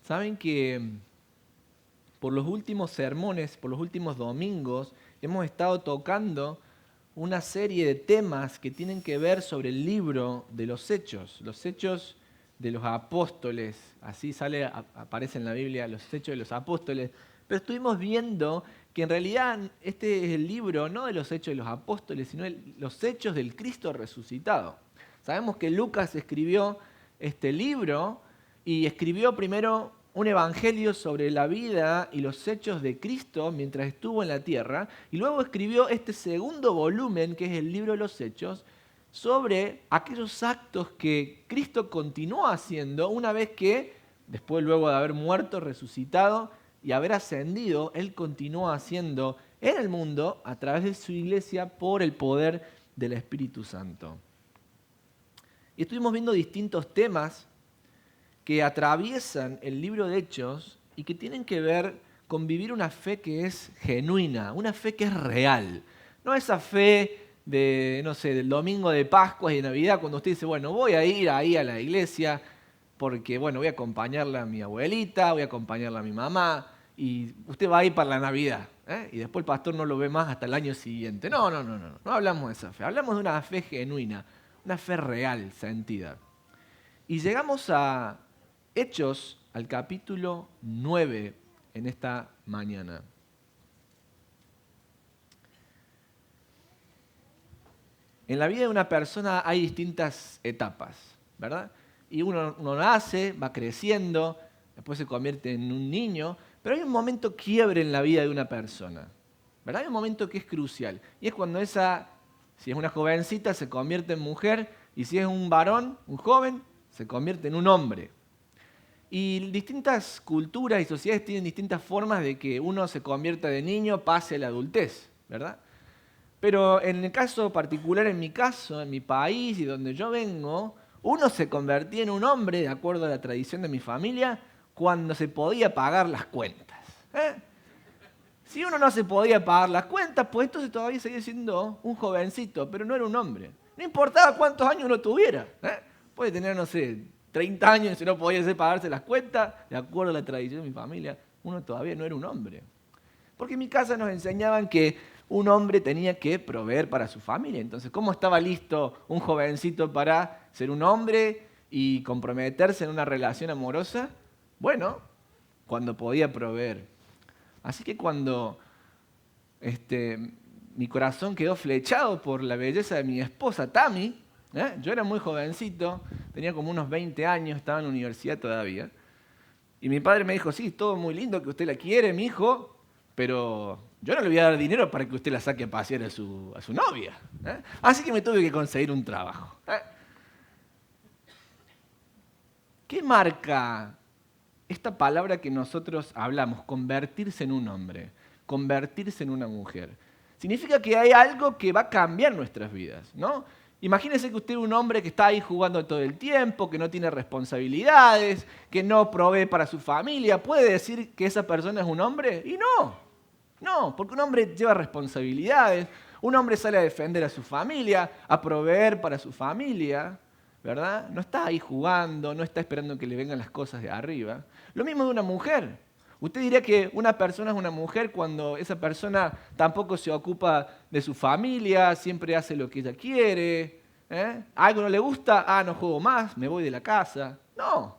Saben que por los últimos sermones, por los últimos domingos, hemos estado tocando una serie de temas que tienen que ver sobre el libro de los Hechos de los apóstoles. Así aparece en la Biblia, los Hechos de los apóstoles. Pero estuvimos viendo que en realidad este es el libro no de los Hechos de los apóstoles, sino de los Hechos del Cristo resucitado. Sabemos que Lucas escribió este libro y escribió primero un evangelio sobre la vida y los hechos de Cristo mientras estuvo en la tierra, y luego escribió este segundo volumen, que es el libro de los Hechos, sobre aquellos actos que Cristo continuó haciendo una vez que, después luego de haber muerto, resucitado y haber ascendido, Él continuó haciendo en el mundo a través de su iglesia por el poder del Espíritu Santo. Y estuvimos viendo distintos temas que atraviesan el libro de Hechos y que tienen que ver con vivir una fe que es genuina, una fe que es real. No esa fe de, del domingo de Pascua y de Navidad, cuando usted dice, bueno, voy a ir ahí a la iglesia porque, bueno, voy a acompañarla a mi abuelita, voy a acompañarla a mi mamá, y usted va a ir para la Navidad, y después el pastor no lo ve más hasta el año siguiente. No hablamos de esa fe, hablamos de una fe genuina, una fe real, sentida. Y llegamos a Hechos, al capítulo 9, en esta mañana. En la vida de una persona hay distintas etapas, ¿verdad? Y uno nace, va creciendo, después se convierte en un niño, pero hay un momento quiebre en la vida de una persona, ¿verdad? Hay un momento que es crucial, y es cuando si es una jovencita, se convierte en mujer, y si es un varón, un joven, se convierte en un hombre. Y distintas culturas y sociedades tienen distintas formas de que uno se convierta de niño, pase a la adultez, ¿verdad? Pero en el caso particular, en mi caso, en mi país y donde yo vengo, uno se convertía en un hombre, de acuerdo a la tradición de mi familia, cuando se podía pagar las cuentas. Si uno no se podía pagar las cuentas, pues entonces todavía seguía siendo un jovencito, pero no era un hombre. No importaba cuántos años uno tuviera. Puede tener, 30 años y si no podía pagarse las cuentas, de acuerdo a la tradición de mi familia, uno todavía no era un hombre. Porque en mi casa nos enseñaban que un hombre tenía que proveer para su familia. Entonces, ¿cómo estaba listo un jovencito para ser un hombre y comprometerse en una relación amorosa? Bueno, cuando podía proveer. Así que cuando mi corazón quedó flechado por la belleza de mi esposa Tami, yo era muy jovencito, tenía como unos 20 años, estaba en la universidad todavía, y mi padre me dijo, sí, todo muy lindo que usted la quiere, mi hijo, pero yo no le voy a dar dinero para que usted la saque a pasear a su novia. Así que me tuve que conseguir un trabajo. ¿Qué marca esta palabra que nosotros hablamos, convertirse en un hombre, convertirse en una mujer? Significa que hay algo que va a cambiar nuestras vidas, ¿no? Imagínese que usted es un hombre que está ahí jugando todo el tiempo, que no tiene responsabilidades, que no provee para su familia. ¿Puede decir que esa persona es un hombre? Y no, porque un hombre lleva responsabilidades, un hombre sale a defender a su familia, a proveer para su familia, ¿verdad? No está ahí jugando, no está esperando que le vengan las cosas de arriba. Lo mismo de una mujer. Usted diría que una persona es una mujer cuando esa persona tampoco se ocupa de su familia, siempre hace lo que ella quiere. ¿Algo no le gusta? No juego más, me voy de la casa. No,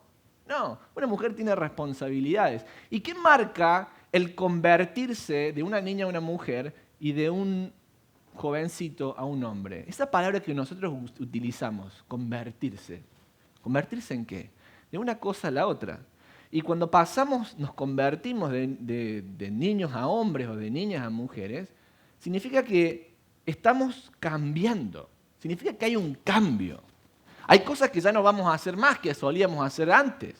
una mujer tiene responsabilidades. ¿Y qué marca el convertirse de una niña a una mujer y de un jovencito a un hombre? Esa palabra que nosotros utilizamos, convertirse. ¿Convertirse en qué? De una cosa a la otra. Y cuando nos convertimos de niños a hombres o de niñas a mujeres, significa que estamos cambiando. Significa que hay un cambio. Hay cosas que ya no vamos a hacer más que solíamos hacer antes.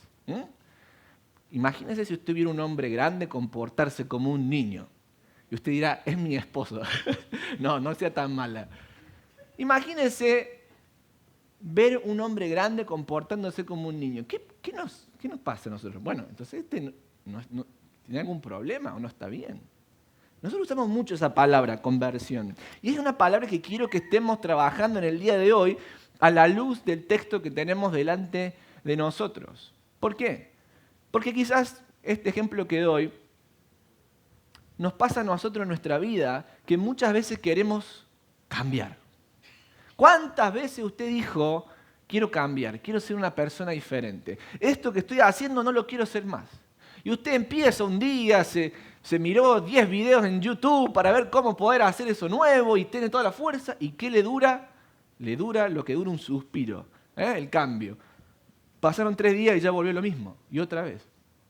Imagínese si usted viera un hombre grande comportarse como un niño. Y usted dirá, es mi esposo. No sea tan mala. Imagínese ver un hombre grande comportándose como un niño. ¿Qué nos pasa a nosotros? Bueno, entonces no tiene algún problema o no está bien. Nosotros usamos mucho esa palabra, conversión. Y es una palabra que quiero que estemos trabajando en el día de hoy a la luz del texto que tenemos delante de nosotros. ¿Por qué? Porque quizás este ejemplo que doy nos pasa a nosotros en nuestra vida que muchas veces queremos cambiar. ¿Cuántas veces usted dijo, quiero cambiar, quiero ser una persona diferente? Esto que estoy haciendo no lo quiero hacer más. Y usted empieza un día, se miró 10 videos en YouTube para ver cómo poder hacer eso nuevo y tiene toda la fuerza. ¿Y qué le dura? Le dura lo que dura un suspiro, el cambio. Pasaron 3 días y ya volvió lo mismo, y otra vez.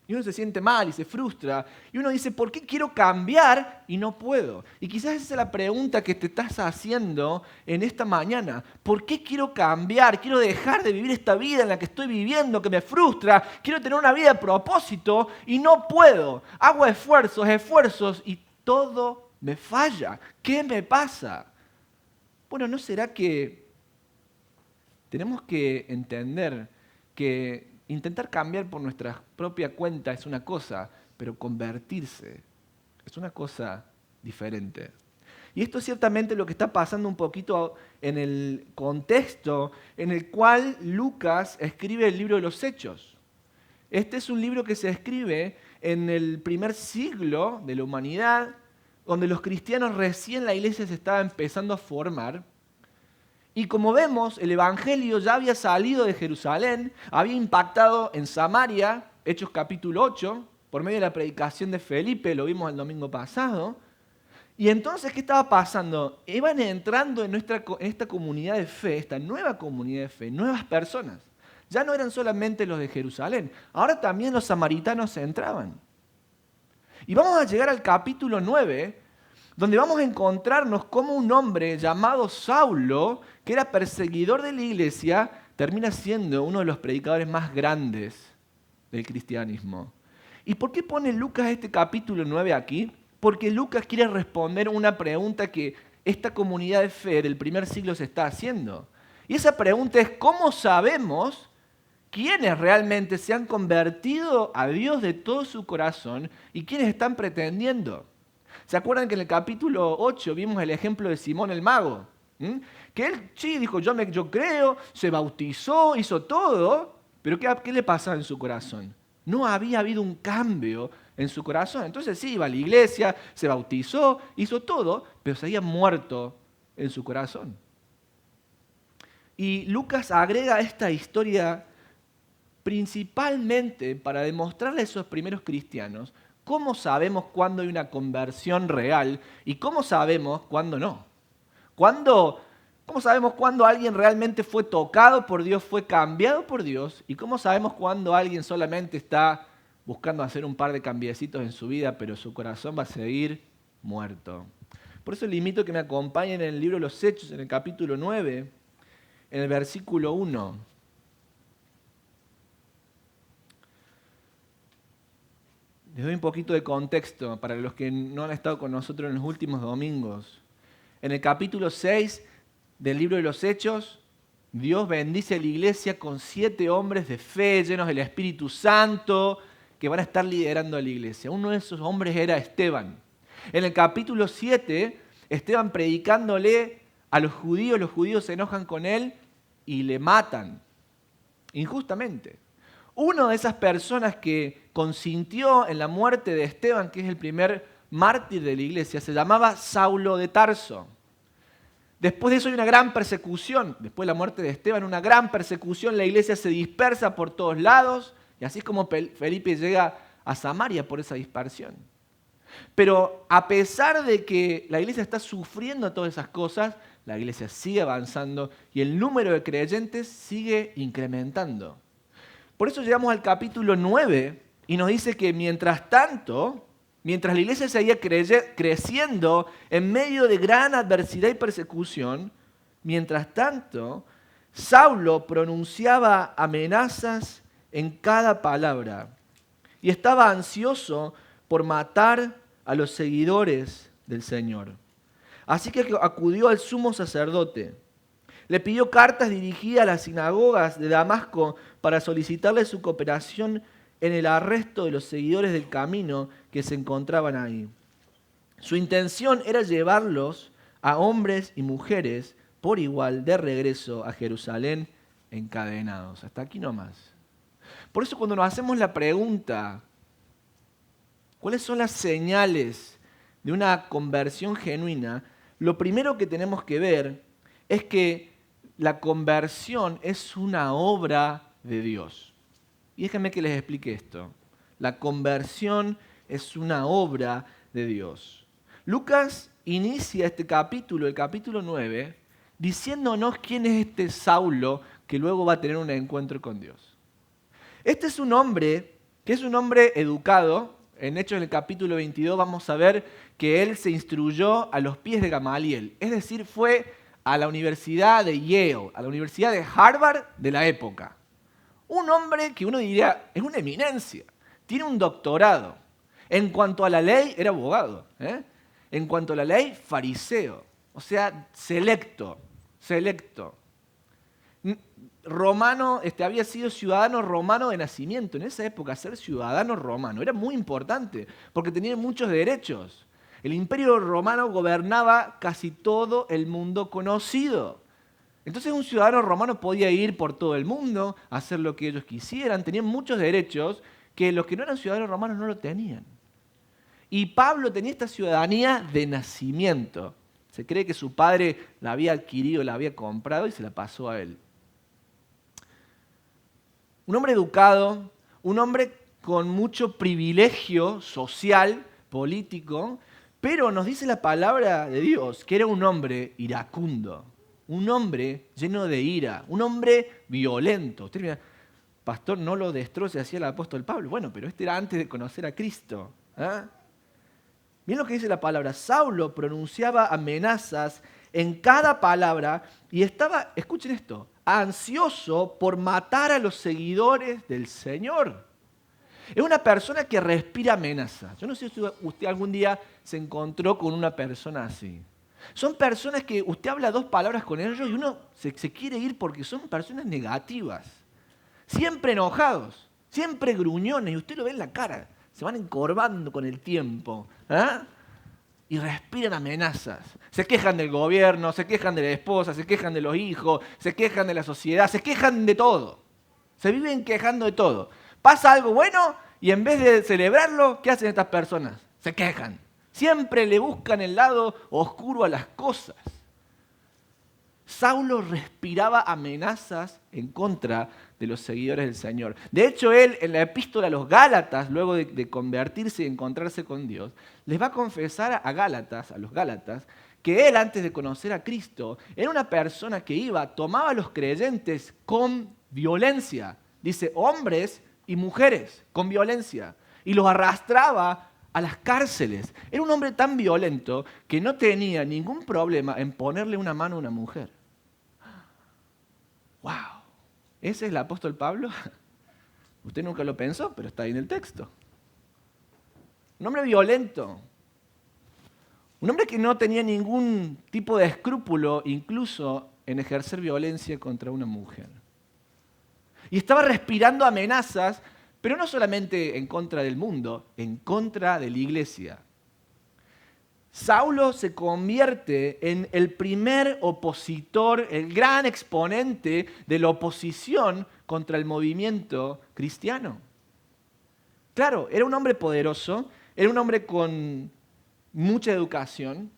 Y uno se siente mal y se frustra. Y uno dice, ¿por qué quiero cambiar y no puedo? Y quizás esa es la pregunta que te estás haciendo en esta mañana. ¿Por qué quiero cambiar? Quiero dejar de vivir esta vida en la que estoy viviendo, que me frustra. Quiero tener una vida de propósito y no puedo. Hago esfuerzos y todo me falla. ¿Qué me pasa? Bueno, ¿no será que tenemos que entender que intentar cambiar por nuestra propia cuenta es una cosa, pero convertirse es una cosa diferente? Y esto es ciertamente lo que está pasando un poquito en el contexto en el cual Lucas escribe el libro de los Hechos. Este es un libro que se escribe en el primer siglo de la humanidad, donde los cristianos recién la iglesia se estaba empezando a formar. Y como vemos, el Evangelio ya había salido de Jerusalén, había impactado en Samaria, Hechos capítulo 8, por medio de la predicación de Felipe, lo vimos el domingo pasado. Y entonces, ¿qué estaba pasando? Iban entrando en esta comunidad de fe, esta nueva comunidad de fe, nuevas personas. Ya no eran solamente los de Jerusalén, ahora también los samaritanos entraban. Y vamos a llegar al capítulo 9, donde vamos a encontrarnos cómo un hombre llamado Saulo, que era perseguidor de la iglesia, termina siendo uno de los predicadores más grandes del cristianismo. ¿Y por qué pone Lucas este capítulo 9 aquí? Porque Lucas quiere responder una pregunta que esta comunidad de fe del primer siglo se está haciendo. Y esa pregunta es, ¿cómo sabemos quiénes realmente se han convertido a Dios de todo su corazón y quiénes están pretendiendo? ¿Se acuerdan que en el capítulo 8 vimos el ejemplo de Simón el mago? Que él sí dijo, yo creo, se bautizó, hizo todo, pero ¿qué le pasaba en su corazón? No había habido un cambio en su corazón. Entonces sí, iba a la iglesia, se bautizó, hizo todo, pero se había muerto en su corazón. Y Lucas agrega esta historia principalmente para demostrarle a esos primeros cristianos cómo sabemos cuándo hay una conversión real y cómo sabemos cuándo no. ¿Cómo sabemos cuándo alguien realmente fue tocado por Dios, fue cambiado por Dios? ¿Y cómo sabemos cuándo alguien solamente está buscando hacer un par de cambiecitos en su vida, pero su corazón va a seguir muerto? Por eso le invito a que me acompañen en el libro de los Hechos, en el capítulo 9, en el versículo 1. Les doy un poquito de contexto para los que no han estado con nosotros en los últimos domingos. En el capítulo 6 del libro de los Hechos, Dios bendice a la iglesia con 7 hombres de fe, llenos del Espíritu Santo, que van a estar liderando a la iglesia. Uno de esos hombres era Esteban. En el capítulo 7, Esteban predicándole a los judíos se enojan con él y le matan, injustamente. Una de esas personas que consintió en la muerte de Esteban, que es el primer mártir de la iglesia, se llamaba Saulo de Tarso. Después de eso hay una gran persecución. Después de la muerte de Esteban, una gran persecución. La iglesia se dispersa por todos lados. Y así es como Felipe llega a Samaria por esa dispersión. Pero a pesar de que la iglesia está sufriendo todas esas cosas, la iglesia sigue avanzando y el número de creyentes sigue incrementando. Por eso llegamos al capítulo 9 y nos dice que mientras tanto, mientras la iglesia seguía creciendo en medio de gran adversidad y persecución, mientras tanto, Saulo pronunciaba amenazas en cada palabra y estaba ansioso por matar a los seguidores del Señor. Así que acudió al sumo sacerdote. Le pidió cartas dirigidas a las sinagogas de Damasco para solicitarle su cooperación en el arresto de los seguidores del camino que se encontraban ahí. Su intención era llevarlos a hombres y mujeres por igual de regreso a Jerusalén encadenados. Hasta aquí nomás. Por eso cuando nos hacemos la pregunta, ¿cuáles son las señales de una conversión genuina? Lo primero que tenemos que ver es que la conversión es una obra de Dios. Y déjenme que les explique esto. La conversión es una obra de Dios. Lucas inicia este capítulo, el capítulo 9, diciéndonos quién es este Saulo que luego va a tener un encuentro con Dios. Este es un hombre que es un hombre educado. En Hechos, en el capítulo 22, vamos a ver que él se instruyó a los pies de Gamaliel. Es decir, fue a la Universidad de Yale, a la Universidad de Harvard de la época. Un hombre que uno diría es una eminencia, tiene un doctorado. En cuanto a la ley, era abogado. En cuanto a la ley, fariseo. O sea, selecto. Romano, había sido ciudadano romano de nacimiento. En esa época ser ciudadano romano era muy importante porque tenía muchos derechos. El imperio romano gobernaba casi todo el mundo conocido. Entonces un ciudadano romano podía ir por todo el mundo, hacer lo que ellos quisieran, tenían muchos derechos que los que no eran ciudadanos romanos no lo tenían. Y Pablo tenía esta ciudadanía de nacimiento. Se cree que su padre la había adquirido, la había comprado y se la pasó a él. Un hombre educado, un hombre con mucho privilegio social, político, pero nos dice la palabra de Dios que era un hombre iracundo, un hombre lleno de ira, un hombre violento. Usted mira, pastor, no lo destroce así el apóstol Pablo. Bueno, pero este era antes de conocer a Cristo. Miren lo que dice la palabra. Saulo pronunciaba amenazas en cada palabra y estaba, escuchen esto, ansioso por matar a los seguidores del Señor. Es una persona que respira amenaza. Yo no sé si usted algún día se encontró con una persona así. Son personas que usted habla dos palabras con ellos y uno se quiere ir porque son personas negativas. Siempre enojados, siempre gruñones y usted lo ve en la cara. Se van encorvando con el tiempo. Y respiran amenazas. Se quejan del gobierno, se quejan de la esposa, se quejan de los hijos, se quejan de la sociedad, se quejan de todo. Se viven quejando de todo. Pasa algo bueno y en vez de celebrarlo, ¿qué hacen estas personas? Se quejan. Siempre le buscan el lado oscuro a las cosas. Saulo respiraba amenazas en contra de los seguidores del Señor. De hecho, él en la epístola a los Gálatas, luego de convertirse y encontrarse con Dios, les va a confesar a los Gálatas, que él antes de conocer a Cristo era una persona que tomaba a los creyentes con violencia. Dice, hombres y mujeres con violencia. Y los arrastraba a las cárceles. Era un hombre tan violento que no tenía ningún problema en ponerle una mano a una mujer. ¡Wow! ¿Ese es el apóstol Pablo? Usted nunca lo pensó, pero está ahí en el texto. Un hombre violento. Un hombre que no tenía ningún tipo de escrúpulo, incluso en ejercer violencia contra una mujer. Y estaba respirando amenazas, pero no solamente en contra del mundo, en contra de la iglesia. Saulo se convierte en el primer opositor, el gran exponente de la oposición contra el movimiento cristiano. Claro, era un hombre poderoso, era un hombre con mucha educación,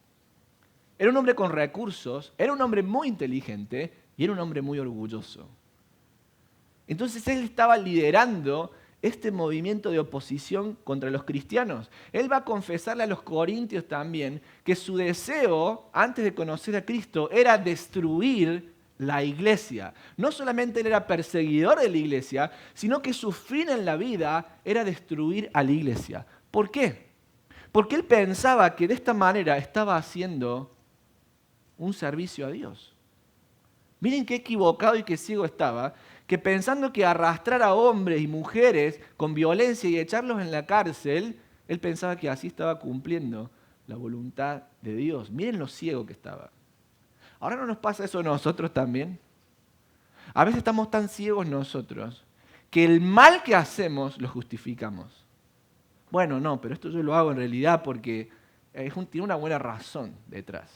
era un hombre con recursos, era un hombre muy inteligente y era un hombre muy orgulloso. Entonces él estaba liderando este movimiento de oposición contra los cristianos. Él va a confesarle a los corintios también que su deseo, antes de conocer a Cristo, era destruir la iglesia. No solamente él era perseguidor de la iglesia, sino que su fin en la vida era destruir a la iglesia. ¿Por qué? Porque él pensaba que de esta manera estaba haciendo un servicio a Dios. Miren qué equivocado y qué ciego estaba, que pensando que arrastrar a hombres y mujeres con violencia y echarlos en la cárcel, él pensaba que así estaba cumpliendo la voluntad de Dios. Miren lo ciego que estaba. ¿Ahora no nos pasa eso a nosotros también? A veces estamos tan ciegos nosotros que el mal que hacemos lo justificamos. Bueno, no, pero esto yo lo hago en realidad porque tiene una buena razón detrás.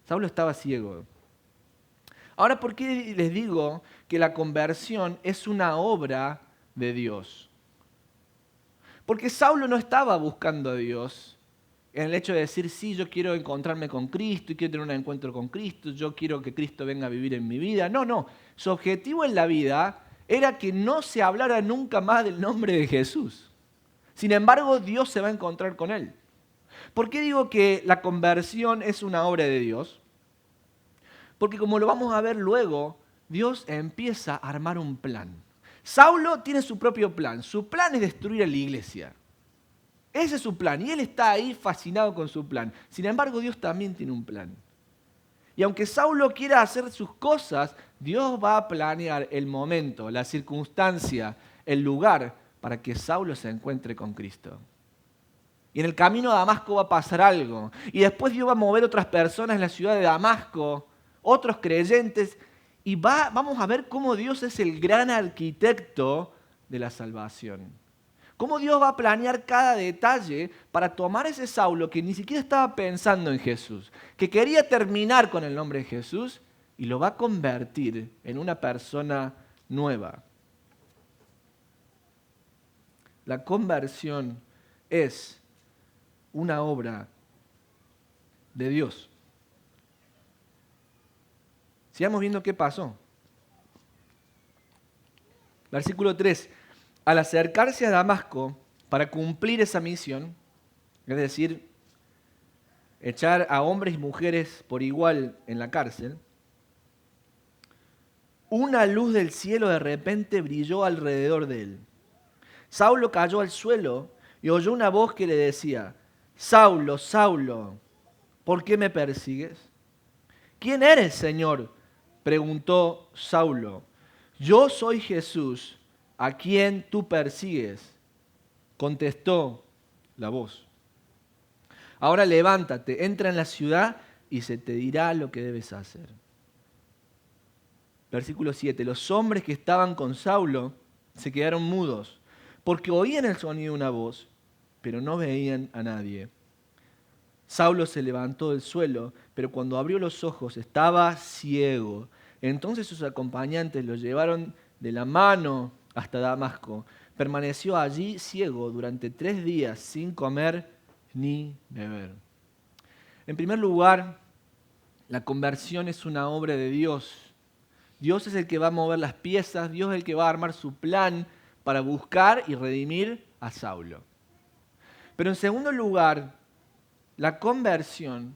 Saulo estaba ciego. Ahora, ¿por qué les digo que la conversión es una obra de Dios? Porque Saulo no estaba buscando a Dios en el hecho de decir, sí, yo quiero encontrarme con Cristo y quiero tener un encuentro con Cristo, yo quiero que Cristo venga a vivir en mi vida. No, no. Su objetivo en la vida era que no se hablara nunca más del nombre de Jesús. Sin embargo, Dios se va a encontrar con él. ¿Por qué digo que la conversión es una obra de Dios? Porque como lo vamos a ver luego, Dios empieza a armar un plan. Saulo tiene su propio plan. Su plan es destruir a la iglesia. Ese es su plan y él está ahí fascinado con su plan. Sin embargo, Dios también tiene un plan. Y aunque Saulo quiera hacer sus cosas, Dios va a planear el momento, la circunstancia, el lugar para que Saulo se encuentre con Cristo. Y en el camino a Damasco va a pasar algo. Y después Dios va a mover otras personas en la ciudad de Damasco, otros creyentes, y vamos a ver cómo Dios es el gran arquitecto de la salvación. Cómo Dios va a planear cada detalle para tomar ese Saulo que ni siquiera estaba pensando en Jesús, que quería terminar con el nombre de Jesús, y lo va a convertir en una persona nueva. La conversión es una obra de Dios. Sigamos viendo qué pasó. Versículo 3. Al acercarse a Damasco para cumplir esa misión, es decir, echar a hombres y mujeres por igual en la cárcel, una luz del cielo de repente brilló alrededor de él. Saulo cayó al suelo y oyó una voz que le decía, Saulo, Saulo, ¿por qué me persigues? ¿Quién eres, Señor?, preguntó Saulo. Yo soy Jesús, a quien tú persigues, contestó la voz. Ahora levántate, entra en la ciudad y se te dirá lo que debes hacer. Versículo 7. Los hombres que estaban con Saulo se quedaron mudos, porque oían el sonido de una voz, pero no veían a nadie. Saulo se levantó del suelo, pero cuando abrió los ojos estaba ciego. Entonces sus acompañantes lo llevaron de la mano hasta Damasco. Permaneció allí ciego durante 3 días sin comer ni beber. En primer lugar, la conversión es una obra de Dios. Dios es el que va a mover las piezas, Dios es el que va a armar su plan para buscar y redimir a Saulo. Pero en segundo lugar, la conversión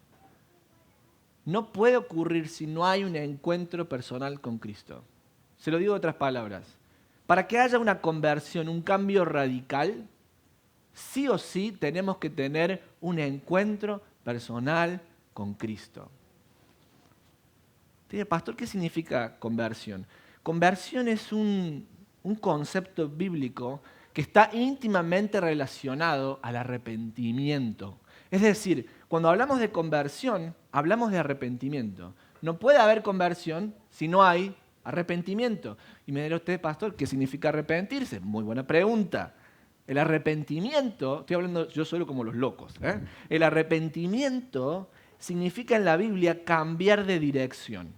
no puede ocurrir si no hay un encuentro personal con Cristo. Se lo digo de otras palabras. Para que haya una conversión, un cambio radical, sí o sí tenemos que tener un encuentro personal con Cristo. Dice, pastor, ¿qué significa conversión? Conversión es un concepto bíblico que está íntimamente relacionado al arrepentimiento. Es decir, cuando hablamos de conversión, hablamos de arrepentimiento. No puede haber conversión si no hay arrepentimiento. Y me dirá usted, pastor, ¿qué significa arrepentirse? Muy buena pregunta. El arrepentimiento, estoy hablando yo solo como los locos, El arrepentimiento significa en la Biblia cambiar de dirección,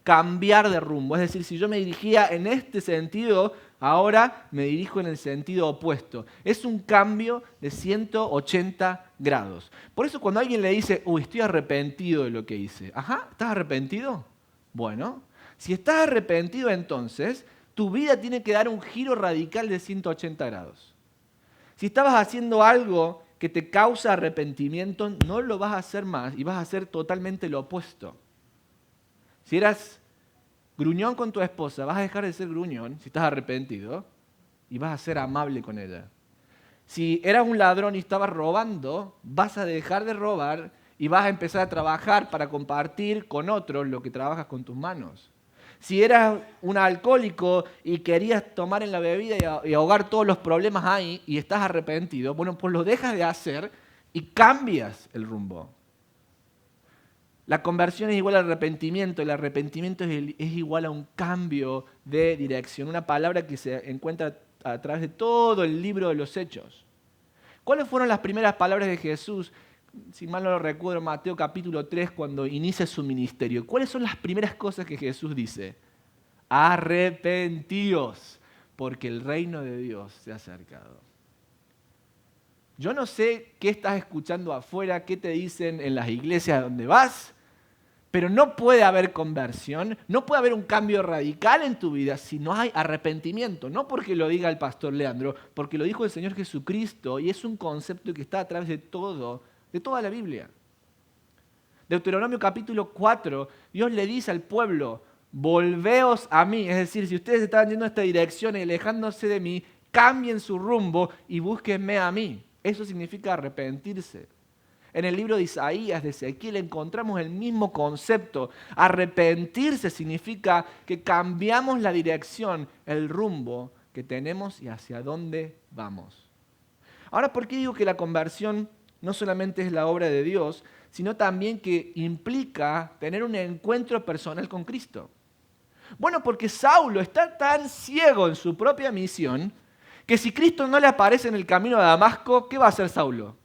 cambiar de rumbo. Es decir, si yo me dirigía en este sentido, ahora me dirijo en el sentido opuesto. Es un cambio de 180 grados. Por eso cuando alguien le dice, uy, estoy arrepentido de lo que hice. Ajá, ¿estás arrepentido? Bueno, si estás arrepentido entonces, tu vida tiene que dar un giro radical de 180 grados. Si estabas haciendo algo que te causa arrepentimiento, no lo vas a hacer más y vas a hacer totalmente lo opuesto. Si eras gruñón con tu esposa, vas a dejar de ser gruñón si estás arrepentido y vas a ser amable con ella. Si eras un ladrón y estabas robando, vas a dejar de robar y vas a empezar a trabajar para compartir con otros lo que trabajas con tus manos. Si eras un alcohólico y querías tomar en la bebida y ahogar todos los problemas ahí y estás arrepentido, bueno, pues lo dejas de hacer y cambias el rumbo. La conversión es igual al arrepentimiento, el arrepentimiento es igual a un cambio de dirección, una palabra que se encuentra a través de todo el libro de los Hechos. ¿Cuáles fueron las primeras palabras de Jesús si mal no lo recuerdo, Mateo capítulo 3, cuando inicia su ministerio. ¿Cuáles son las primeras cosas que Jesús dice? Arrepentíos, porque el reino de Dios se ha acercado. Yo no sé qué estás escuchando afuera, qué te dicen en las iglesias donde vas, pero no puede haber conversión, no puede haber un cambio radical en tu vida si no hay arrepentimiento. No porque lo diga el pastor Leandro, porque lo dijo el Señor Jesucristo y es un concepto que está a través de toda la Biblia. Deuteronomio capítulo 4, Dios le dice al pueblo, volveos a mí. Es decir, si ustedes están yendo en esta dirección y alejándose de mí, cambien su rumbo y búsquenme a mí. Eso significa arrepentirse. En el libro de Isaías, de Ezequiel, encontramos el mismo concepto. Arrepentirse significa que cambiamos la dirección, el rumbo que tenemos y hacia dónde vamos. Ahora, ¿por qué digo que la conversión no solamente es la obra de Dios, sino también que implica tener un encuentro personal con Cristo? Bueno, porque Saulo está tan ciego en su propia misión que si Cristo no le aparece en el camino a Damasco, ¿qué va a hacer Saulo?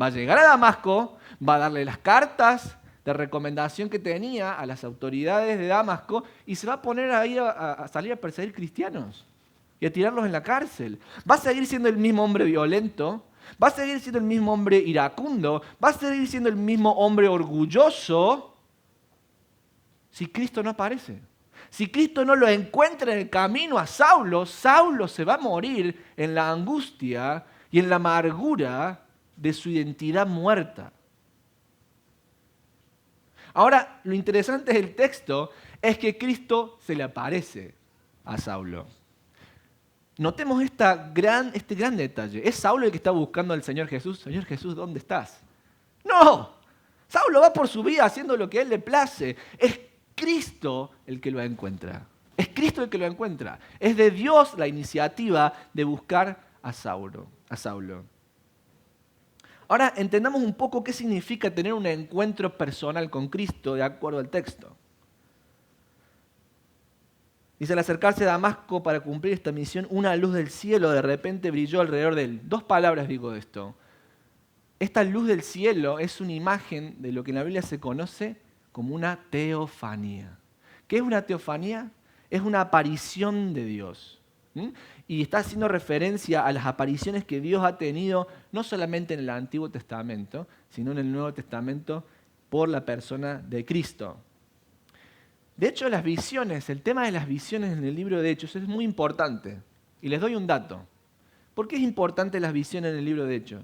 Va a llegar a Damasco, va a darle las cartas de recomendación que tenía a las autoridades de Damasco y se va a poner ahí a salir a perseguir cristianos y a tirarlos en la cárcel. Va a seguir siendo el mismo hombre violento, va a seguir siendo el mismo hombre iracundo, va a seguir siendo el mismo hombre orgulloso si Cristo no aparece. Si Cristo no lo encuentra en el camino a Saulo, Saulo se va a morir en la angustia y en la amargura de su identidad muerta. Ahora, lo interesante del texto es que Cristo se le aparece a Saulo. Notemos este gran detalle. ¿Es Saulo el que está buscando al Señor Jesús? Señor Jesús, ¿dónde estás? ¡No! Saulo va por su vida haciendo lo que a él le place. Es Cristo el que lo encuentra. Es Cristo el que lo encuentra. Es de Dios la iniciativa de buscar a Saulo. Ahora entendamos un poco qué significa tener un encuentro personal con Cristo de acuerdo al texto. Dice, al acercarse a Damasco para cumplir esta misión, una luz del cielo de repente brilló alrededor de él. 2 palabras digo de esto. Esta luz del cielo es una imagen de lo que en la Biblia se conoce como una teofanía. ¿Qué es una teofanía? Es una aparición de Dios. Y está haciendo referencia a las apariciones que Dios ha tenido no solamente en el Antiguo Testamento, sino en el Nuevo Testamento por la persona de Cristo. De hecho, las visiones, el tema de las visiones en el libro de Hechos es muy importante. Y les doy un dato. ¿Por qué es importante las visiones en el libro de Hechos?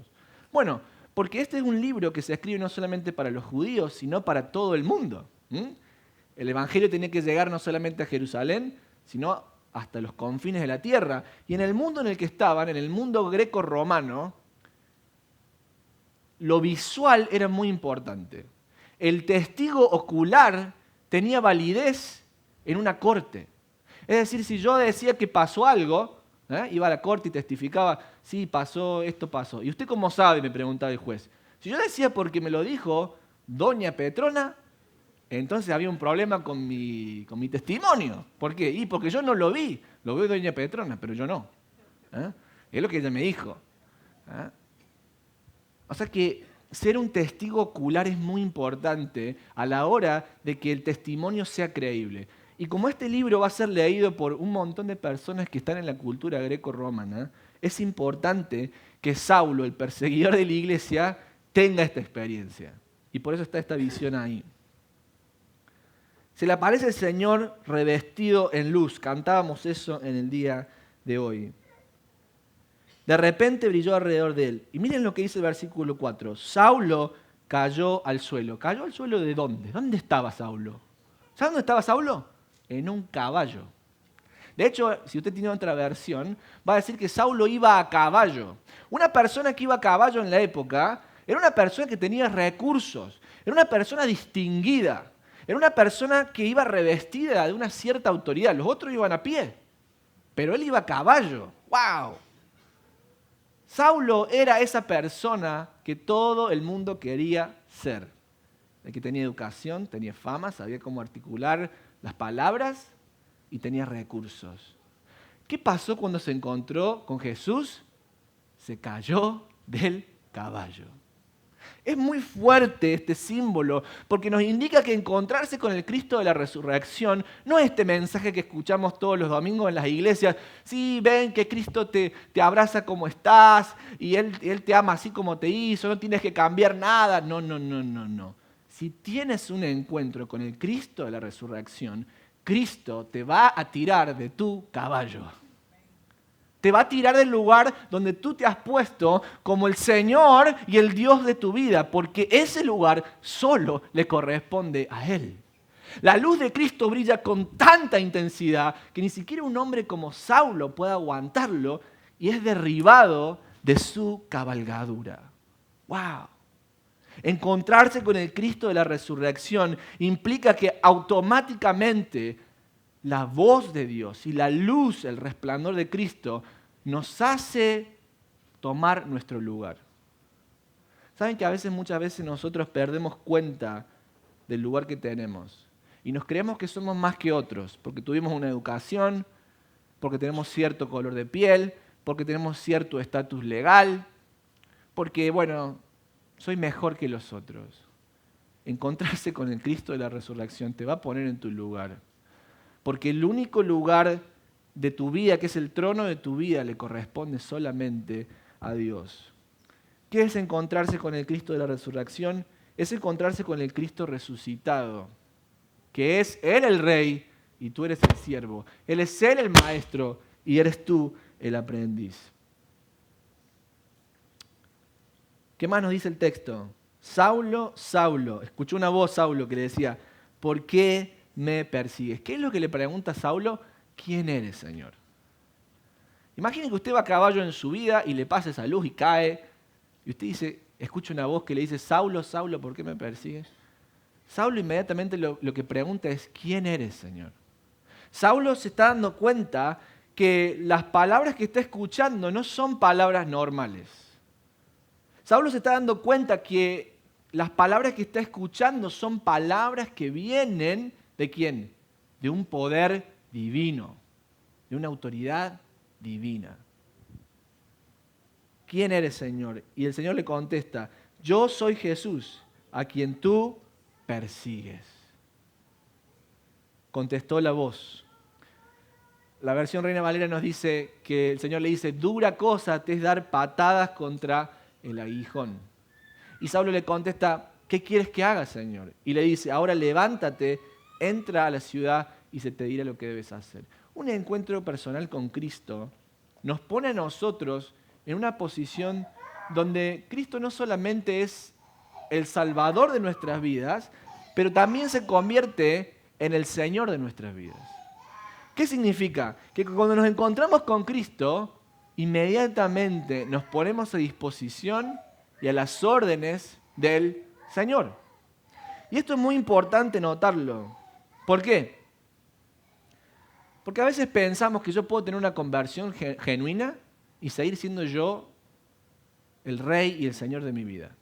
Bueno, porque este es un libro que se escribe no solamente para los judíos, sino para todo el mundo. El Evangelio tenía que llegar no solamente a Jerusalén, sino hasta los confines de la tierra. Y en el mundo en el que estaban, en el mundo greco-romano, lo visual era muy importante. El testigo ocular tenía validez en una corte. Es decir, si yo decía que pasó algo, iba a la corte y testificaba, sí, pasó, esto pasó. ¿Y usted cómo sabe?, me preguntaba el juez. Si yo decía porque me lo dijo doña Petrona, entonces había un problema con mi testimonio. ¿Por qué? Y porque yo no lo vi. Lo vio doña Petrona, pero yo no. Es lo que ella me dijo. O sea que ser un testigo ocular es muy importante a la hora de que el testimonio sea creíble. Y como este libro va a ser leído por un montón de personas que están en la cultura greco-romana, es importante que Saulo, el perseguidor de la iglesia, tenga esta experiencia. Y por eso está esta visión ahí. Se le aparece el Señor revestido en luz. Cantábamos eso en el día de hoy. De repente brilló alrededor de él. Y miren lo que dice el versículo 4. Saulo cayó al suelo. ¿Cayó al suelo de dónde? ¿Dónde estaba Saulo? ¿Saben dónde estaba Saulo? En un caballo. De hecho, si usted tiene otra versión, va a decir que Saulo iba a caballo. Una persona que iba a caballo en la época era una persona que tenía recursos. Era una persona distinguida. Era una persona que iba revestida de una cierta autoridad. Los otros iban a pie. Pero él iba a caballo. ¡Wow! Saulo era esa persona que todo el mundo quería ser. El que tenía educación, tenía fama, sabía cómo articular las palabras y tenía recursos. ¿Qué pasó cuando se encontró con Jesús? Se cayó del caballo. Es muy fuerte este símbolo porque nos indica que encontrarse con el Cristo de la resurrección no es este mensaje que escuchamos todos los domingos en las iglesias. Sí, ven que Cristo te abraza como estás y Él te ama así como te hizo, no tienes que cambiar nada. No, no, no, no, no. Si tienes un encuentro con el Cristo de la resurrección, Cristo te va a tirar de tu caballo. Te va a tirar del lugar donde tú te has puesto como el Señor y el Dios de tu vida, porque ese lugar solo le corresponde a Él. La luz de Cristo brilla con tanta intensidad que ni siquiera un hombre como Saulo puede aguantarlo y es derribado de su cabalgadura. ¡Wow! Encontrarse con el Cristo de la resurrección implica que automáticamente la voz de Dios y la luz, el resplandor de Cristo, nos hace tomar nuestro lugar. ¿Saben que muchas veces nosotros perdemos cuenta del lugar que tenemos? Y nos creemos que somos más que otros, porque tuvimos una educación, porque tenemos cierto color de piel, porque tenemos cierto estatus legal, porque, soy mejor que los otros. Encontrarse con el Cristo de la resurrección te va a poner en tu lugar. Porque el único lugar de tu vida, que es el trono de tu vida, le corresponde solamente a Dios. ¿Qué es encontrarse con el Cristo de la resurrección? Es encontrarse con el Cristo resucitado, que es Él el Rey y tú eres el siervo. Él es Él el Maestro y eres tú el aprendiz. ¿Qué más nos dice el texto? Saulo, Saulo. Escuchó una voz, Saulo, que le decía, ¿por qué me persigues? ¿Qué es lo que le pregunta a Saulo? ¿Quién eres, Señor? Imaginen que usted va a caballo en su vida y le pasa esa luz y cae. Y usted escucha una voz que le dice, Saulo, Saulo, ¿por qué me persigues? Saulo inmediatamente lo que pregunta es, ¿quién eres, Señor? Saulo se está dando cuenta que las palabras que está escuchando no son palabras normales. Saulo se está dando cuenta que las palabras que está escuchando son palabras que vienen ¿de quién? De un poder divino, de una autoridad divina. ¿Quién eres, Señor? Y el Señor le contesta, yo soy Jesús, a quien tú persigues. Contestó la voz. La versión Reina Valera nos dice que el Señor le dice, dura cosa te es dar patadas contra el aguijón. Y Saulo le contesta, ¿qué quieres que haga, Señor? Y le dice, ahora levántate, entra a la ciudad y se te dirá lo que debes hacer. Un encuentro personal con Cristo nos pone a nosotros en una posición donde Cristo no solamente es el Salvador de nuestras vidas, pero también se convierte en el Señor de nuestras vidas. ¿Qué significa? Que cuando nos encontramos con Cristo, inmediatamente nos ponemos a disposición y a las órdenes del Señor. Y esto es muy importante notarlo. ¿Por qué? Porque a veces pensamos que yo puedo tener una conversión genuina y seguir siendo yo el Rey y el Señor de mi vida.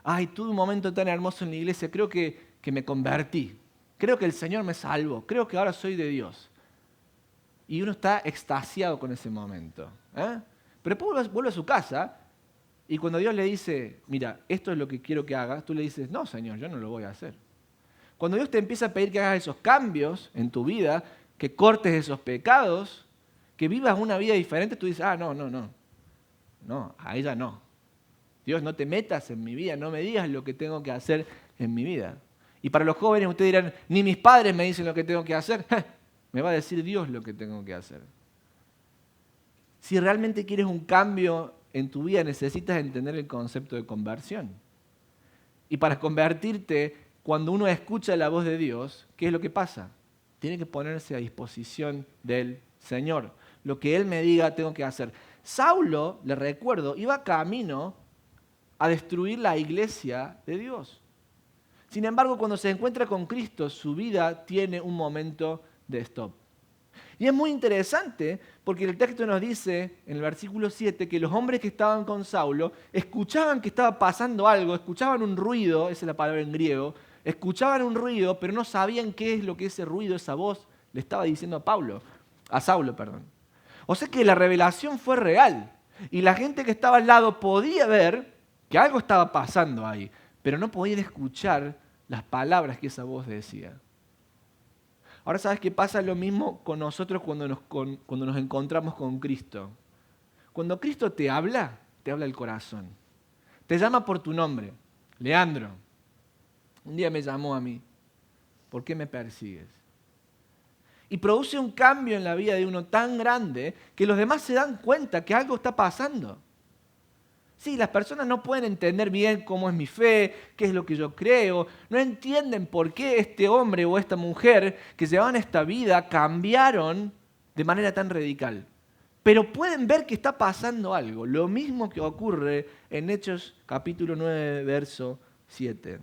Ay, tuve un momento tan hermoso en la iglesia, creo que me convertí. Creo que el Señor me salvó, creo que ahora soy de Dios. Y uno está extasiado con ese momento. Pero después vuelve a su casa y cuando Dios le dice, mira, esto es lo que quiero que hagas, tú le dices, no, Señor, yo no lo voy a hacer. Cuando Dios te empieza a pedir que hagas esos cambios en tu vida, que cortes esos pecados, que vivas una vida diferente, tú dices, no, a ella no. Dios, no te metas en mi vida, no me digas lo que tengo que hacer en mi vida. Y para los jóvenes ustedes dirán, ni mis padres me dicen lo que tengo que hacer. Me va a decir Dios lo que tengo que hacer. Si realmente quieres un cambio en tu vida, necesitas entender el concepto de conversión. Y para convertirte, cuando uno escucha la voz de Dios, ¿qué es lo que pasa? Tiene que ponerse a disposición del Señor. Lo que Él me diga, tengo que hacer. Saulo, le recuerdo, iba camino a destruir la iglesia de Dios. Sin embargo, cuando se encuentra con Cristo, su vida tiene un momento de stop. Y es muy interesante porque el texto nos dice en el versículo 7 que los hombres que estaban con Saulo escuchaban que estaba pasando algo, escuchaban un ruido, esa es la palabra en griego, escuchaban un ruido, pero no sabían qué es lo que ese ruido, esa voz, le estaba diciendo a Saulo. O sea que la revelación fue real y la gente que estaba al lado podía ver que algo estaba pasando ahí, pero no podían escuchar las palabras que esa voz decía. Ahora, ¿sabes qué pasa? Lo mismo con nosotros cuando nos encontramos con Cristo. Cuando Cristo te habla el corazón. Te llama por tu nombre. Leandro, un día me llamó a mí. ¿Por qué me persigues? Y produce un cambio en la vida de uno tan grande que los demás se dan cuenta que algo está pasando. Sí, las personas no pueden entender bien cómo es mi fe, qué es lo que yo creo, no entienden por qué este hombre o esta mujer que llevaban esta vida cambiaron de manera tan radical. Pero pueden ver que está pasando algo, lo mismo que ocurre en Hechos capítulo 9, verso 7.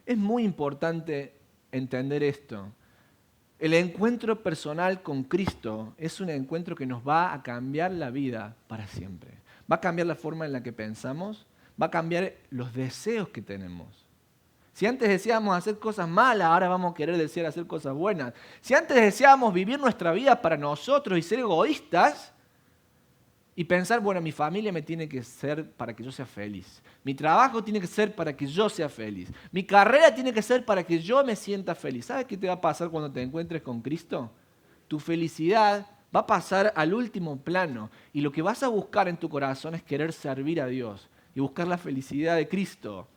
Es muy importante entender esto. El encuentro personal con Cristo es un encuentro que nos va a cambiar la vida para siempre. Va a cambiar la forma en la que pensamos, va a cambiar los deseos que tenemos. Si antes deseábamos hacer cosas malas, ahora vamos a querer desear hacer cosas buenas. Si antes deseábamos vivir nuestra vida para nosotros y ser egoístas, y pensar, bueno, mi familia me tiene que ser para que yo sea feliz. Mi trabajo tiene que ser para que yo sea feliz. Mi carrera tiene que ser para que yo me sienta feliz. ¿Sabes qué te va a pasar cuando te encuentres con Cristo? Tu felicidad va a pasar al último plano. Y lo que vas a buscar en tu corazón es querer servir a Dios y buscar la felicidad de Cristo.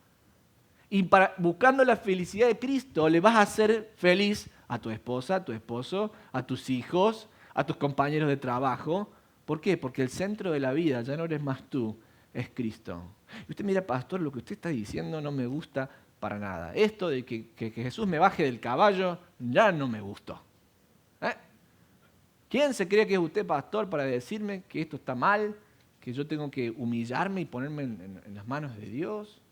Y buscando la felicidad de Cristo le vas a hacer feliz a tu esposa, a tu esposo, a tus hijos, a tus compañeros de trabajo. ¿Por qué? Porque el centro de la vida ya no eres más tú, es Cristo. Y usted mira, pastor, lo que usted está diciendo no me gusta para nada. Esto de que Jesús me baje del caballo ya no me gustó. ¿Quién se cree que es usted, pastor, para decirme que esto está mal, que yo tengo que humillarme y ponerme en las manos de Dios?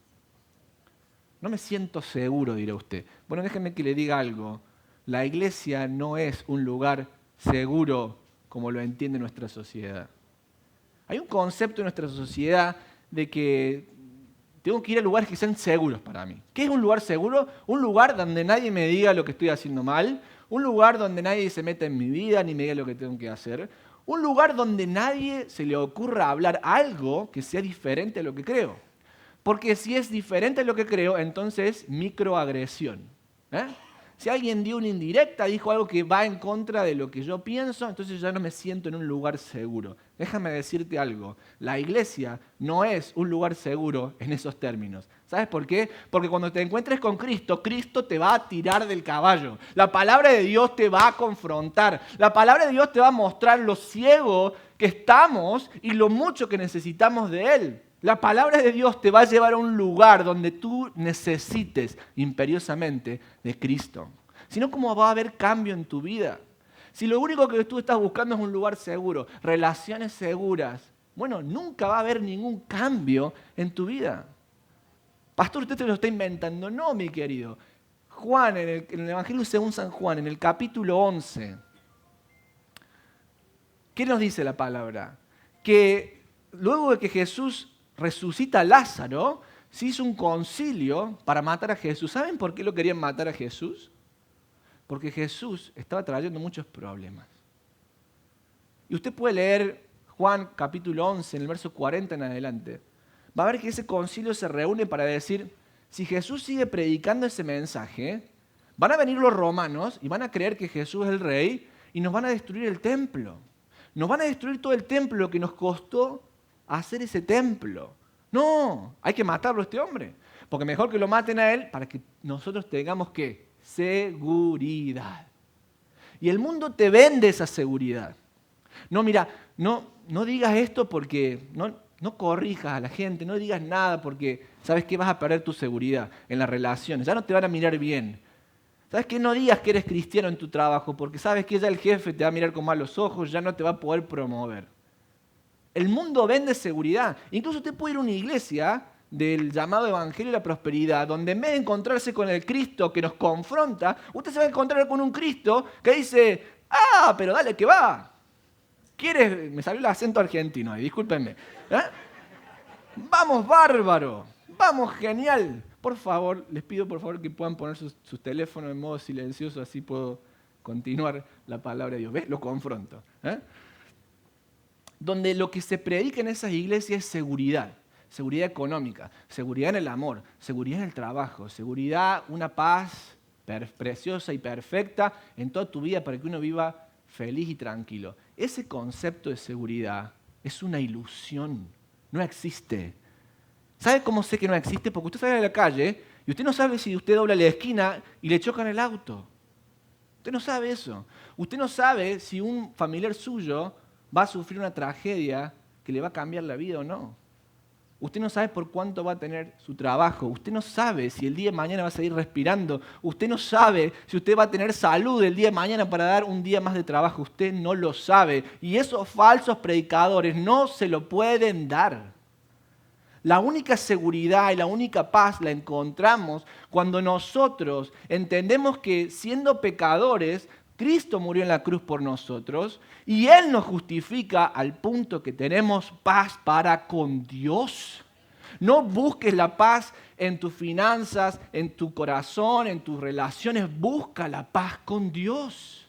No me siento seguro, dirá usted. Bueno, déjeme que le diga algo. La iglesia no es un lugar seguro como lo entiende nuestra sociedad. Hay un concepto en nuestra sociedad de que tengo que ir a lugares que sean seguros para mí. ¿Qué es un lugar seguro? Un lugar donde nadie me diga lo que estoy haciendo mal, un lugar donde nadie se meta en mi vida ni me diga lo que tengo que hacer, un lugar donde nadie se le ocurra hablar algo que sea diferente a lo que creo. Porque si es diferente a lo que creo, entonces microagresión. Si alguien dio una indirecta, dijo algo que va en contra de lo que yo pienso, entonces ya no me siento en un lugar seguro. Déjame decirte algo, la iglesia no es un lugar seguro en esos términos. ¿Sabes por qué? Porque cuando te encuentres con Cristo, Cristo te va a tirar del caballo. La palabra de Dios te va a confrontar. La palabra de Dios te va a mostrar lo ciego que estamos y lo mucho que necesitamos de Él. La palabra de Dios te va a llevar a un lugar donde tú necesites imperiosamente de Cristo. Si no, ¿cómo va a haber cambio en tu vida? Si lo único que tú estás buscando es un lugar seguro, relaciones seguras, bueno, nunca va a haber ningún cambio en tu vida. Pastor, usted te lo está inventando. No, mi querido. Juan, en el Evangelio según San Juan, en el capítulo 11, ¿qué nos dice la palabra? Que luego de que Jesús resucita a Lázaro, se hizo un concilio para matar a Jesús. ¿Saben por qué lo querían matar a Jesús? Porque Jesús estaba trayendo muchos problemas. Y usted puede leer Juan capítulo 11, en el verso 40 en adelante. Va a ver que ese concilio se reúne para decir, si Jesús sigue predicando ese mensaje, van a venir los romanos y van a creer que Jesús es el rey y nos van a destruir el templo. Nos van a destruir todo el templo que nos costó hacer ese templo. No, hay que matarlo a este hombre. Porque mejor que lo maten a él para que nosotros tengamos ¿qué? Seguridad. Y el mundo te vende esa seguridad. No, mira, no digas esto porque no corrijas a la gente, no digas nada porque sabes que vas a perder tu seguridad en las relaciones. Ya no te van a mirar bien. ¿Sabes qué? No digas que eres cristiano en tu trabajo porque sabes que ya el jefe te va a mirar con malos ojos, ya no te va a poder promover. El mundo vende seguridad. Incluso usted puede ir a una iglesia del llamado Evangelio de la Prosperidad, donde en vez de encontrarse con el Cristo que nos confronta, usted se va a encontrar con un Cristo que dice, pero dale que va. ¿Quieres? Me salió el acento argentino ahí, discúlpenme. Vamos bárbaro, vamos genial. Por favor, les pido por favor que puedan poner sus teléfonos en modo silencioso, así puedo continuar la palabra de Dios. ¿Ves? Lo confronto. donde lo que se predica en esas iglesias es seguridad. Seguridad económica, seguridad en el amor, seguridad en el trabajo, seguridad, una paz preciosa y perfecta en toda tu vida para que uno viva feliz y tranquilo. Ese concepto de seguridad es una ilusión, no existe. ¿Sabe cómo sé que no existe? Porque usted sale a la calle y usted no sabe si usted dobla la esquina y le chocan el auto. Usted no sabe eso. Usted no sabe si un familiar suyo va a sufrir una tragedia que le va a cambiar la vida o no. Usted no sabe por cuánto va a tener su trabajo. Usted no sabe si el día de mañana va a seguir respirando. Usted no sabe si usted va a tener salud el día de mañana para dar un día más de trabajo. Usted no lo sabe. Y esos falsos predicadores no se lo pueden dar. La única seguridad y la única paz la encontramos cuando nosotros entendemos que siendo pecadores, Cristo murió en la cruz por nosotros y Él nos justifica al punto que tenemos paz para con Dios. No busques la paz en tus finanzas, en tu corazón, en tus relaciones. Busca la paz con Dios.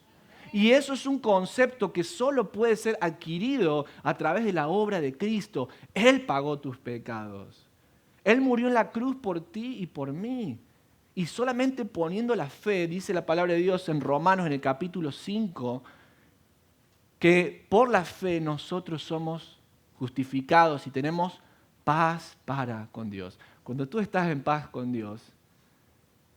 Y eso es un concepto que solo puede ser adquirido a través de la obra de Cristo. Él pagó tus pecados. Él murió en la cruz por ti y por mí. Y solamente poniendo la fe, dice la palabra de Dios en Romanos en el capítulo 5, que por la fe nosotros somos justificados y tenemos paz para con Dios. Cuando tú estás en paz con Dios,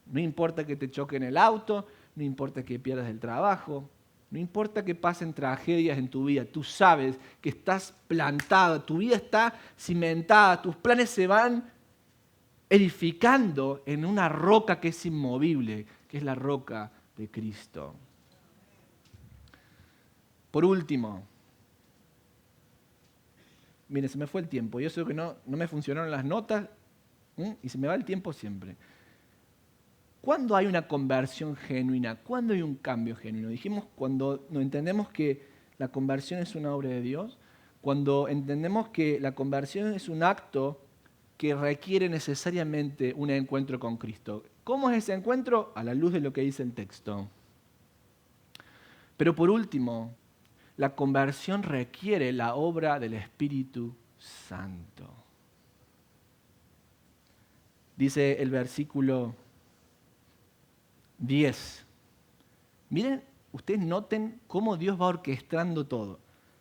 no importa que te choquen el auto, no importa que pierdas el trabajo, no importa que pasen tragedias en tu vida, tú sabes que estás plantado, tu vida está cimentada, tus planes se van edificando en una roca que es inmovible, que es la roca de Cristo. Por último, mire, se me fue el tiempo, yo sé que no me funcionaron las notas y se me va el tiempo siempre. ¿Cuándo hay una conversión genuina? ¿Cuándo hay un cambio genuino? Dijimos cuando no entendemos que la conversión es una obra de Dios, cuando entendemos que la conversión es un acto que requiere necesariamente un encuentro con Cristo. ¿Cómo es ese encuentro? A la luz de lo que dice el texto. Pero por último, la conversión requiere la obra del Espíritu Santo. Dice el versículo 10. Miren, ustedes noten cómo Dios va orquestando todo.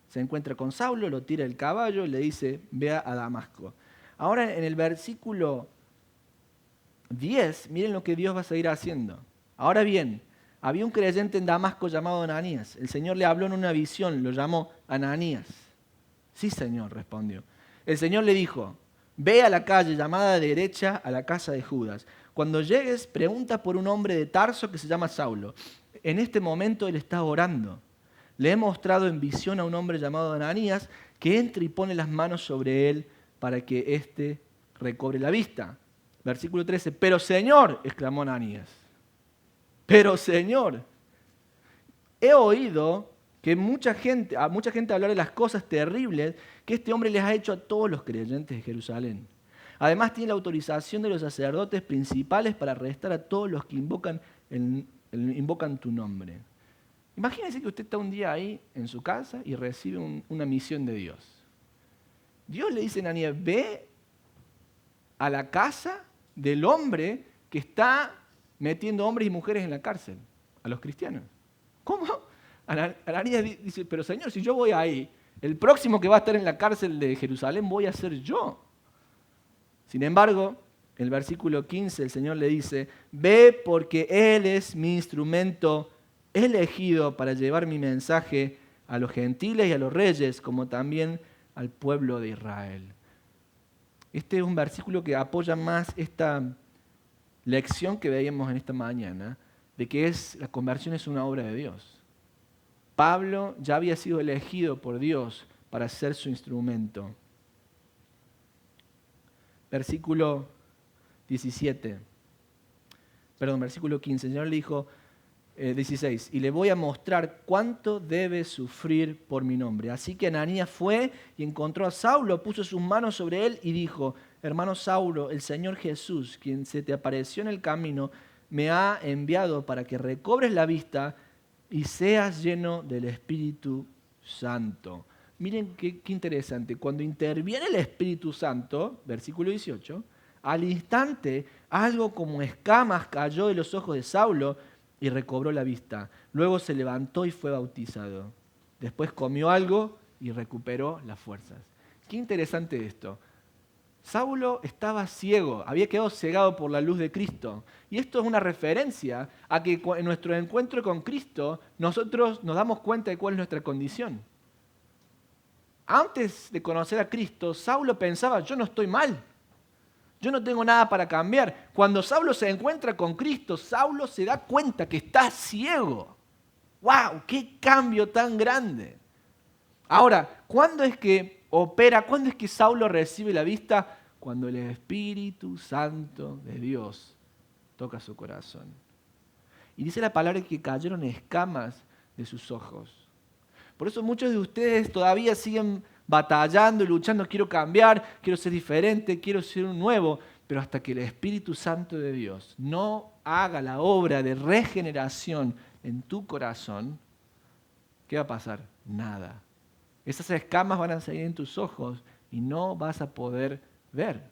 Se encuentra con Saulo, lo tira del caballo y le dice, ve a Damasco. Ahora en el versículo 10, miren lo que Dios va a seguir haciendo. Ahora bien, había un creyente en Damasco llamado Ananías. El Señor le habló en una visión, lo llamó Ananías. Sí, Señor, respondió. El Señor le dijo, ve a la calle llamada derecha a la casa de Judas. Cuando llegues, pregunta por un hombre de Tarso que se llama Saulo. En este momento él está orando. Le he mostrado en visión a un hombre llamado Ananías que entra y pone las manos sobre él para que éste recobre la vista. Versículo 13. Pero Señor, exclamó Ananías. Pero Señor, he oído que a mucha gente hablar de las cosas terribles que este hombre les ha hecho a todos los creyentes de Jerusalén. Además tiene la autorización de los sacerdotes principales para arrestar a todos los que invocan tu nombre. Imagínense que usted está un día ahí en su casa y recibe una misión de Dios. Dios le dice a Ananías, ve a la casa del hombre que está metiendo hombres y mujeres en la cárcel, a los cristianos. ¿Cómo? Ananías dice, pero Señor, si yo voy ahí, el próximo que va a estar en la cárcel de Jerusalén voy a ser yo. Sin embargo, en el versículo 15 el Señor le dice, ve porque Él es mi instrumento elegido para llevar mi mensaje a los gentiles y a los reyes, como también al pueblo de Israel. Este es un versículo que apoya más esta lección que veíamos en esta mañana, de que la conversión es una obra de Dios. Pablo ya había sido elegido por Dios para ser su instrumento. Versículo 15. El Señor le dijo, 16, y le voy a mostrar cuánto debe sufrir por mi nombre. Así que Ananías fue y encontró a Saulo, puso sus manos sobre él y dijo, hermano Saulo, el Señor Jesús, quien se te apareció en el camino, me ha enviado para que recobres la vista y seas lleno del Espíritu Santo. miren qué interesante. Cuando interviene el Espíritu Santo, versículo 18, al instante algo como escamas cayó de los ojos de Saulo y recobró la vista. Luego se levantó y fue bautizado. Después comió algo y recuperó las fuerzas. Qué interesante esto. Saulo estaba ciego, había quedado cegado por la luz de Cristo. Y esto es una referencia a que en nuestro encuentro con Cristo nosotros nos damos cuenta de cuál es nuestra condición. Antes de conocer a Cristo, Saulo pensaba, yo no estoy mal, yo no tengo nada para cambiar. Cuando Saulo se encuentra con Cristo, Saulo se da cuenta que está ciego. ¡Wow! ¡Qué cambio tan grande! Ahora, ¿cuándo es que opera? ¿Cuándo es que Saulo recibe la vista? Cuando el Espíritu Santo de Dios toca su corazón. Y dice la palabra que cayeron escamas de sus ojos. Por eso muchos de ustedes todavía siguen batallando y luchando. Quiero cambiar, quiero ser diferente, quiero ser un nuevo. Pero hasta que el Espíritu Santo de Dios no haga la obra de regeneración en tu corazón, ¿qué va a pasar? Nada. Esas escamas van a salir en tus ojos y no vas a poder ver.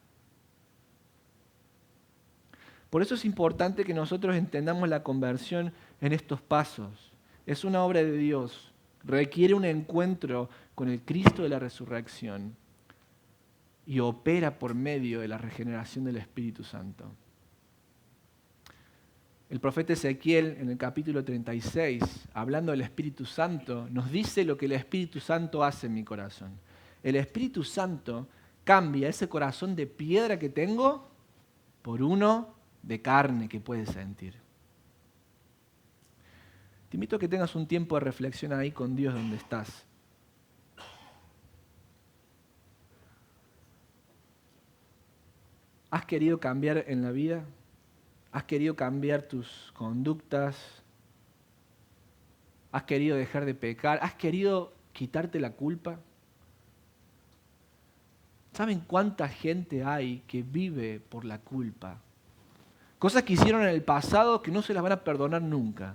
Por eso es importante que nosotros entendamos la conversión en estos pasos. Es una obra de Dios. Requiere un encuentro con el Cristo de la resurrección y opera por medio de la regeneración del Espíritu Santo. El profeta Ezequiel, en el capítulo 36, hablando del Espíritu Santo, nos dice lo que el Espíritu Santo hace en mi corazón. El Espíritu Santo cambia ese corazón de piedra que tengo por uno de carne que puedes sentir. Te invito a que tengas un tiempo de reflexión ahí con Dios donde estás. ¿Has querido cambiar en la vida? ¿Has querido cambiar tus conductas? ¿Has querido dejar de pecar? ¿Has querido quitarte la culpa? ¿Saben cuánta gente hay que vive por la culpa? Cosas que hicieron en el pasado que no se las van a perdonar nunca.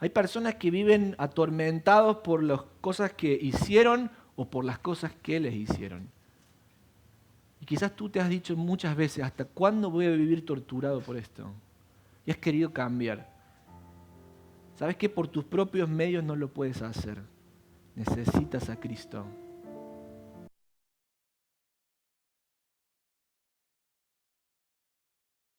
Hay personas que viven atormentados por las cosas que hicieron o por las cosas que les hicieron. Y quizás tú te has dicho muchas veces, ¿hasta cuándo voy a vivir torturado por esto? Y has querido cambiar. ¿Sabes qué? Por tus propios medios no lo puedes hacer. Necesitas a Cristo.